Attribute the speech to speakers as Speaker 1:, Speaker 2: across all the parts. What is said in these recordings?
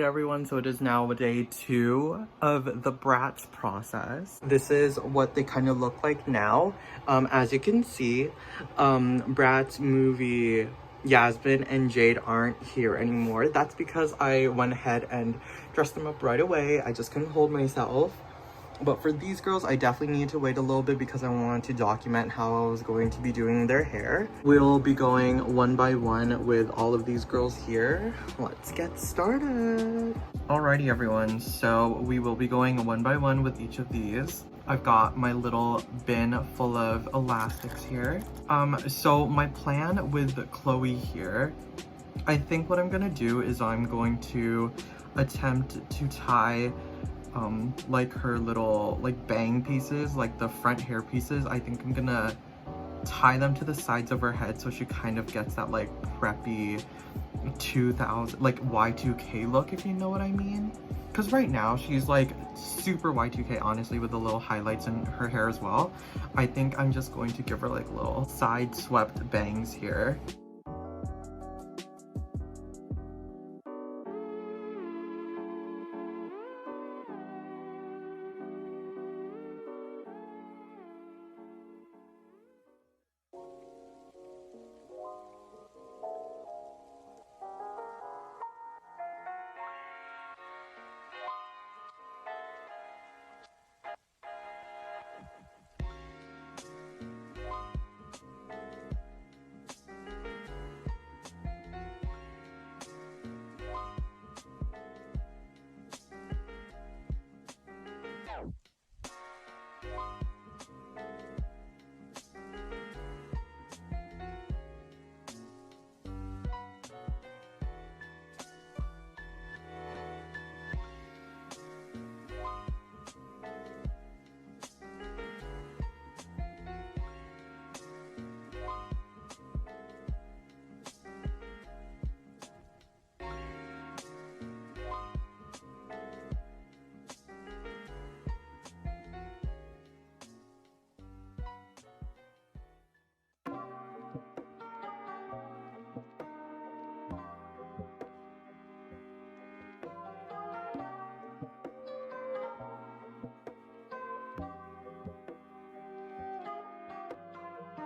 Speaker 1: everyone, so it is now day 2 of the Bratz process. This is what they kind of look like now. As you can see, Bratz movie Yasmin and Jade aren't here anymore. That's because I went ahead and dressed them up right away. I just couldn't hold myself. But for these girls, I definitely needed to wait a little bit because I wanted to document how I was going to be doing their hair. We'll be going one by one with all of these girls here. Let's get started. Alrighty everyone, so we will be going one by one with each of these. I've got my little bin full of elastics here. So my plan with Chloe here, I think what I'm gonna do is I'm going to attempt to tie like her little like bang pieces, like the front hair pieces. I think I'm gonna tie them to the sides of her head so she kind of gets that like preppy 2000 like Y2K look, if you know what I mean. Because right now she's like super Y2K, honestly, with the little highlights in her hair as well. I think I'm just going to give her like little side swept bangs here.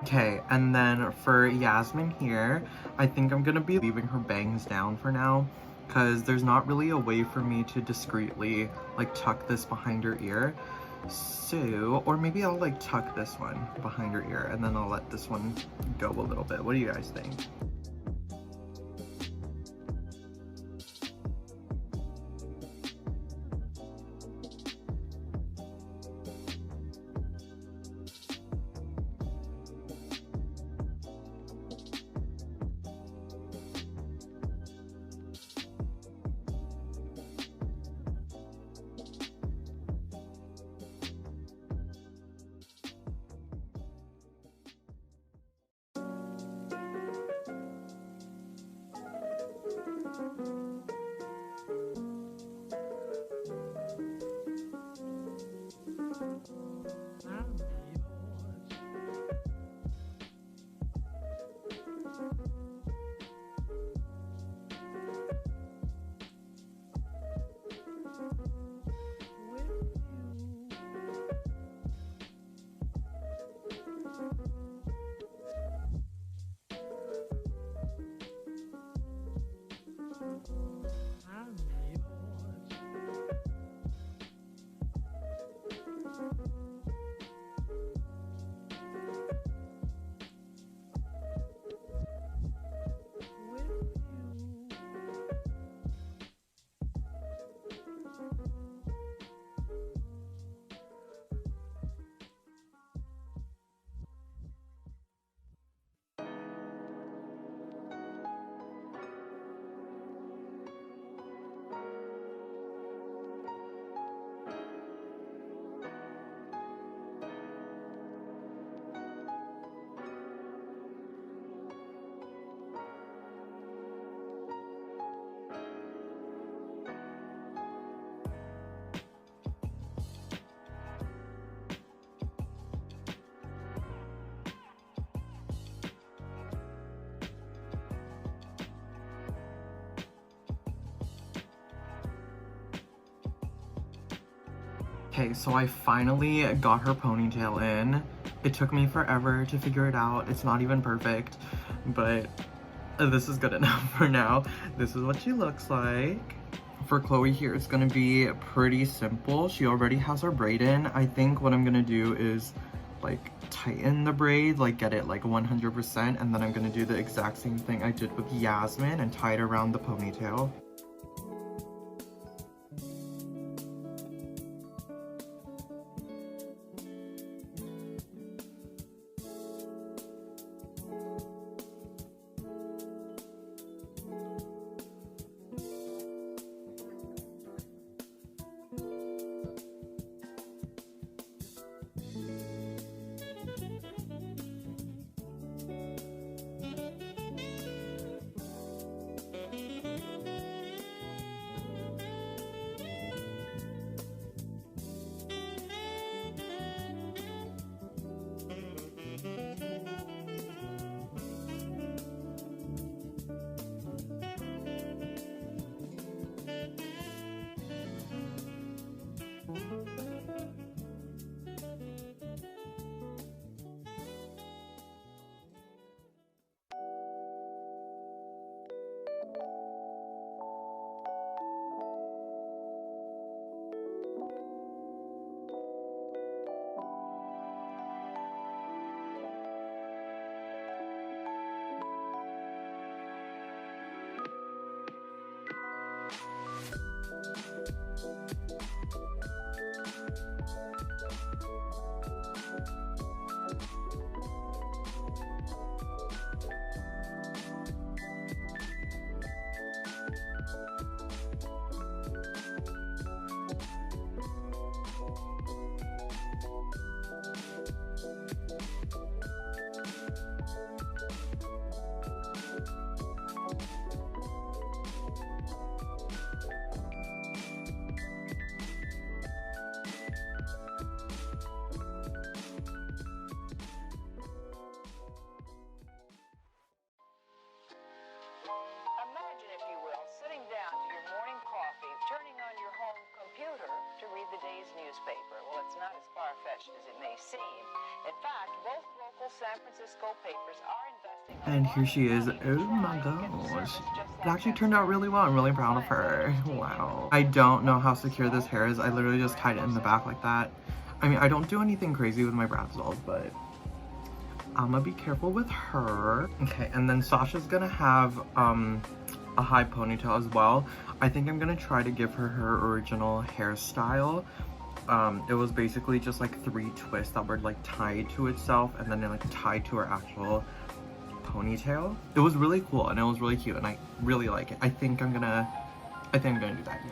Speaker 1: Okay, and then for Yasmin here, I think I'm gonna be leaving her bangs down for now because there's not really a way for me to discreetly like tuck this behind her ear. So, or maybe I'll like tuck this one behind her ear and then I'll let this one go a little bit. What do you guys think? Okay, so I finally got her ponytail in. It took me forever to figure it out. It's not even perfect, but this is good enough for now. This is what she looks like. For Chloe here, it's gonna be pretty simple. She already has her braid in. I think what I'm gonna do is like tighten the braid, like get it like 100%, and then I'm gonna do the exact same thing I did with Yasmin and tie it around the ponytail.
Speaker 2: To read the day's newspaper. Well, it's not as far-fetched as it may seem. In fact, both local San Francisco papers are investing.
Speaker 1: And here she is. Oh my gosh. It actually turned out really well. I'm really proud of her. Wow. I don't know how secure this hair is. I literally just tied it in the back like that. I mean, I don't do anything crazy with my Bratz dolls, but I'm gonna be careful with her. Okay, and then Sasha's gonna have a high ponytail as well. I think I'm gonna try to give her her original hairstyle. It was basically just like 3 twists that were like tied to itself and then like tied to her actual ponytail. It was really cool and it was really cute and I really like it. I think I'm gonna do that, yeah.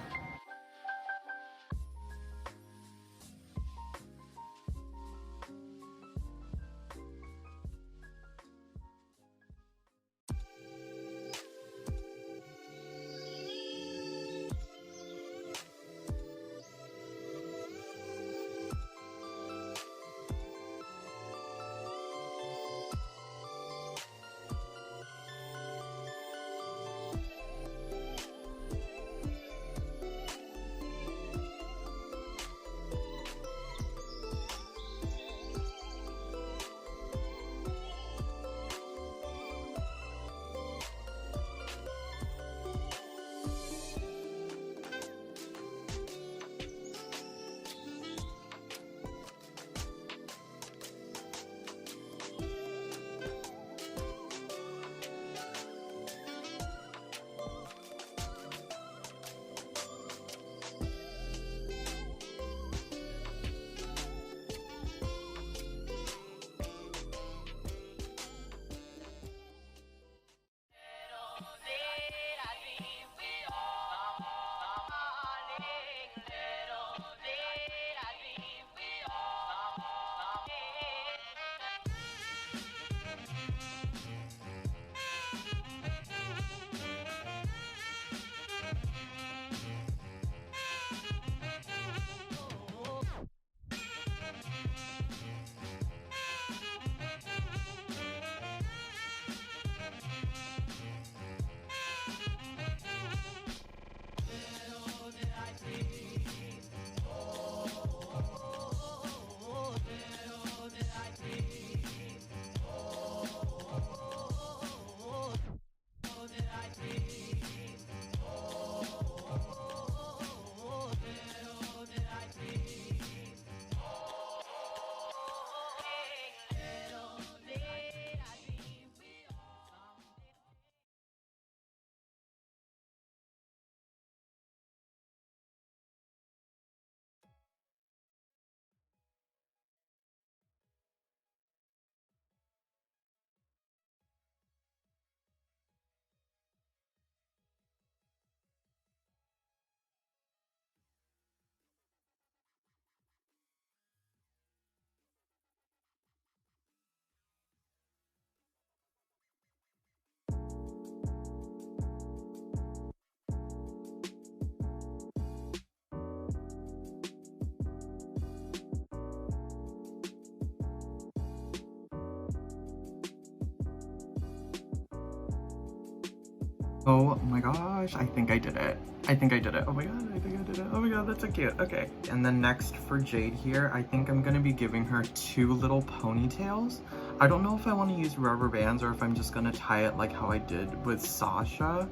Speaker 1: Oh my gosh, I think I did it. I think I did it. Oh my god, I think I did it. Oh my god, that's so cute. Okay. And then next for Jade here, I think I'm gonna be giving her 2 little ponytails. I don't know if I want to use rubber bands or if I'm just gonna tie it like how I did with Sasha.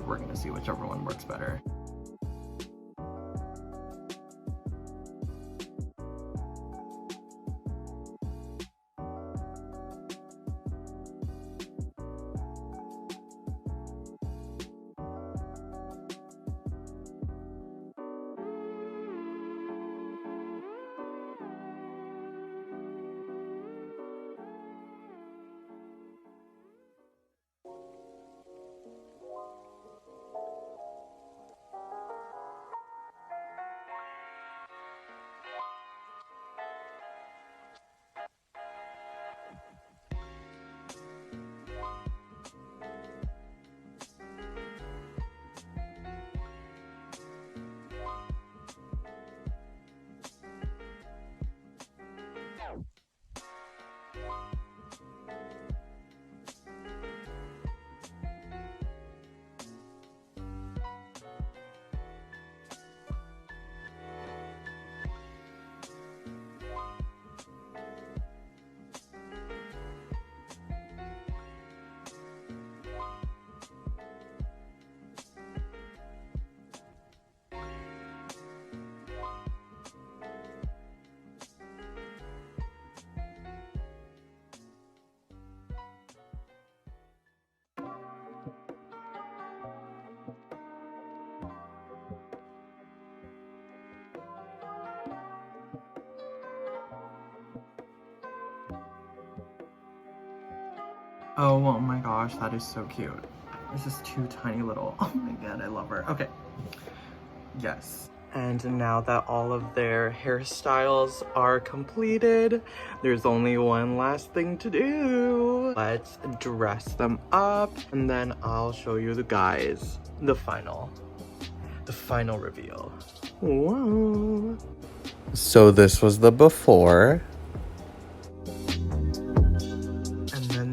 Speaker 1: We're gonna see whichever one works better. Oh my gosh, that is so cute. This is 2 tiny little, oh my god, I love her. Okay, yes. And now that all of their hairstyles are completed, there's only one last thing to do. Let's dress them up, and then I'll show you the guys, the final reveal. Whoa. So this was the before.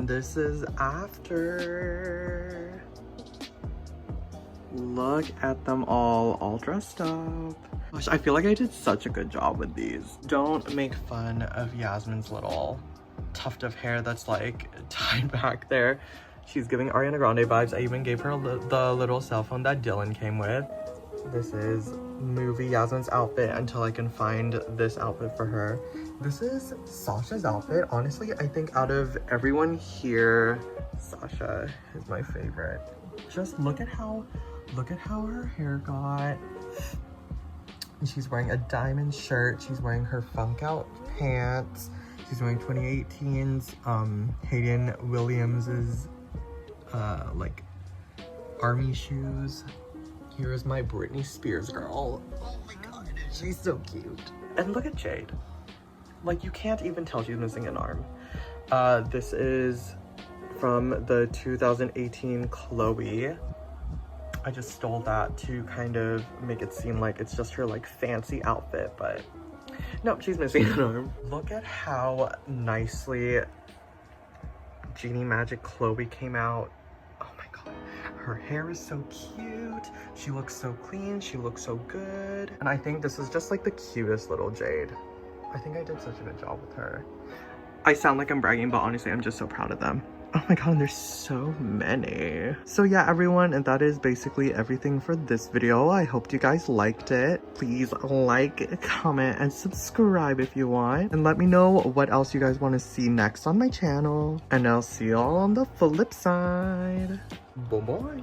Speaker 1: This is after. Look at them all dressed up. Gosh, I feel like I did such a good job with these. Don't make fun of Yasmin's little tuft of hair that's like tied back there. She's giving Ariana Grande vibes. I even gave her the little cell phone that Dylan came with. This is movie Yasmin's outfit until I can find this outfit for her. This is Sasha's outfit. Honestly, I think out of everyone here, Sasha is my favorite. Just look at how her hair got. She's wearing a diamond shirt. She's wearing her funk out pants. She's wearing 2018's Hayden Williams's like army shoes. Here's my Britney Spears girl. Oh my god, she's so cute. And look at Jade. Like, you can't even tell she's missing an arm. This is from the 2018 Chloe. I just stole that to kind of make it seem like it's just her like fancy outfit, but no, she's missing an arm. Look at how nicely Genie Magic Chloe came out. Oh my god, her hair is so cute. She looks so clean, she looks so good. And I think this is just like the cutest little Jade. I think I did such a good job with her. I sound like I'm bragging, but honestly, I'm just so proud of them. Oh my god, and there's so many. So yeah, everyone, and that is basically everything for this video. I hope you guys liked it. Please like, comment, and subscribe if you want. And let me know what else you guys want to see next on my channel. And I'll see y'all on the flip side. Bye-bye.